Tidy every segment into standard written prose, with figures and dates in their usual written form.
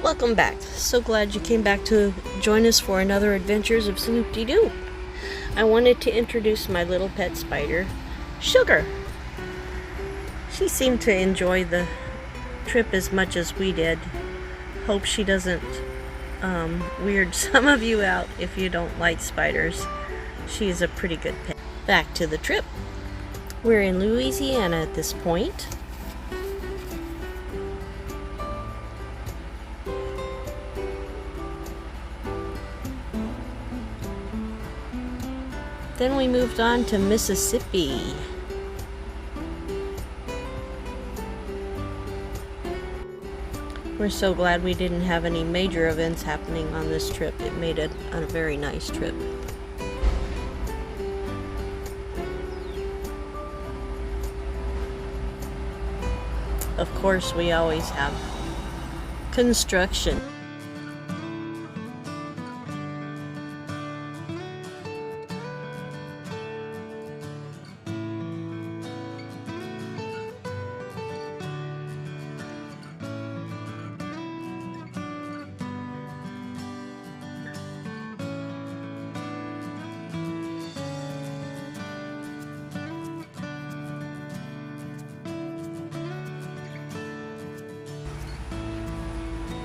Welcome back. So glad you came back to join us for another Adventures of Sloop-D-Doo. I wanted to introduce my little pet spider, Sugar. She seemed to enjoy the trip as much as we did. Hope she doesn't weird some of you out if you don't like spiders. She's a pretty good pet. Back to the trip. We're in Louisiana at this point. Then we moved on to Mississippi. We're so glad we didn't have any major events happening on this trip. It made it a very nice trip. Of course, we always have construction.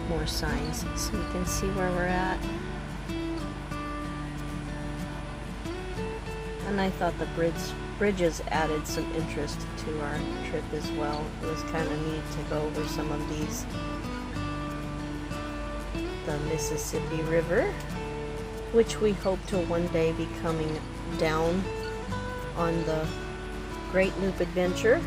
More signs so we can see where we're at. And I thought the bridges added some interest to our trip as well. It was kind of neat to go over some of these. The Mississippi River, which we hope to one day be coming down on the Great Loop Adventure.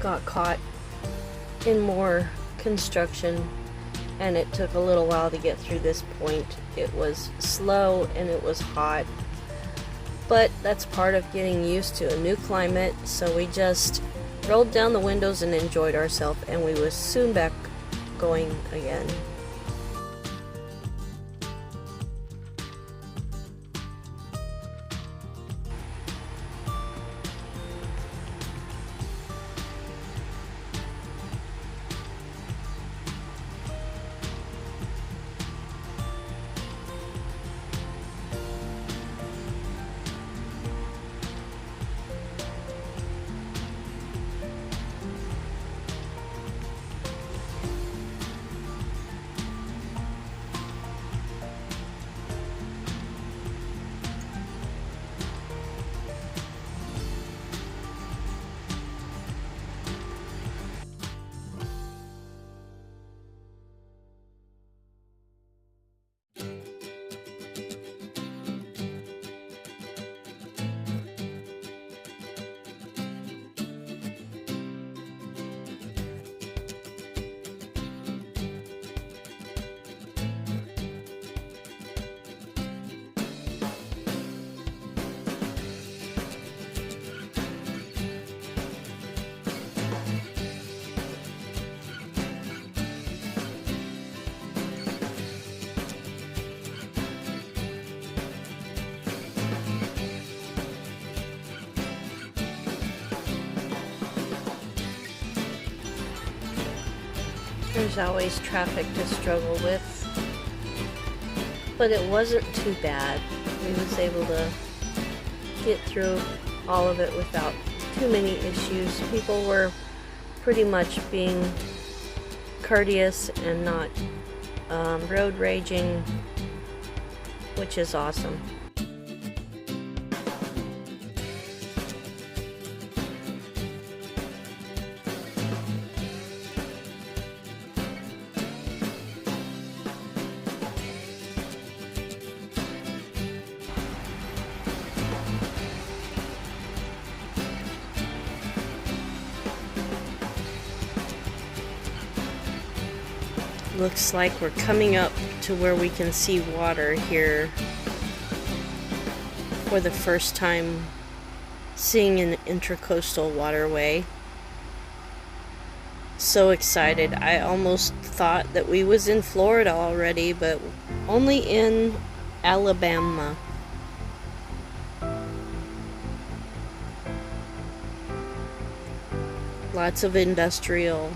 Got caught in more construction, and it took a little while to get through this point. It was slow and it was hot, but that's part of getting used to a new climate. So we just rolled down the windows and enjoyed ourselves, and we was soon back going again. There's always traffic to struggle with, but it wasn't too bad. We was able to get through all of it without too many issues. People were pretty much being courteous and not road raging, which is awesome. Looks like we're coming up to where we can see water here for the first time, seeing an intracoastal waterway. So excited. I almost thought that we was in Florida already, but only in Alabama. Lots of industrial.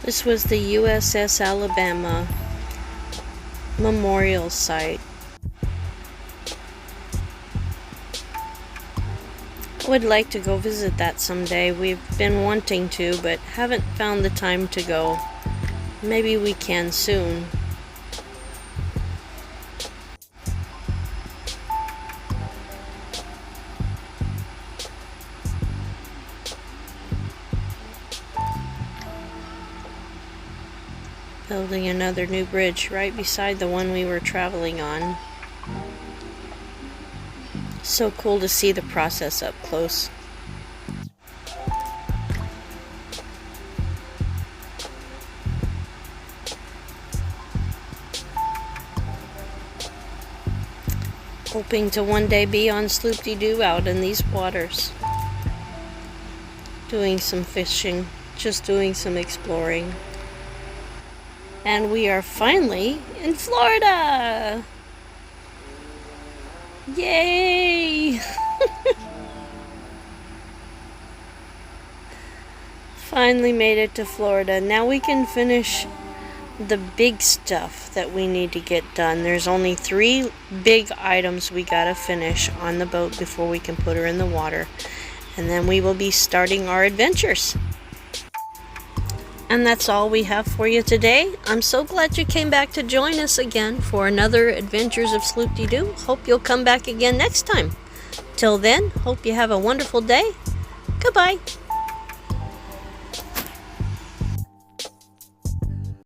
This was the USS Alabama memorial site. I would like to go visit that someday. We've been wanting to, but haven't found the time to go. Maybe we can soon. Building another new bridge right beside the one we were traveling on. So cool to see the process up close. Hoping to one day be on Sloop-D-Doo out in these waters. Doing some fishing, just doing some exploring. And we are finally in Florida! Yay! Finally made it to Florida. Now we can finish the big stuff that we need to get done. There's only 3 big items we gotta finish on the boat before we can put her in the water. And then we will be starting our adventures. And that's all we have for you today. I'm so glad you came back to join us again for another Adventures of Sloop-D-Doo. Hope you'll come back again next time. Till then, hope you have a wonderful day. Goodbye.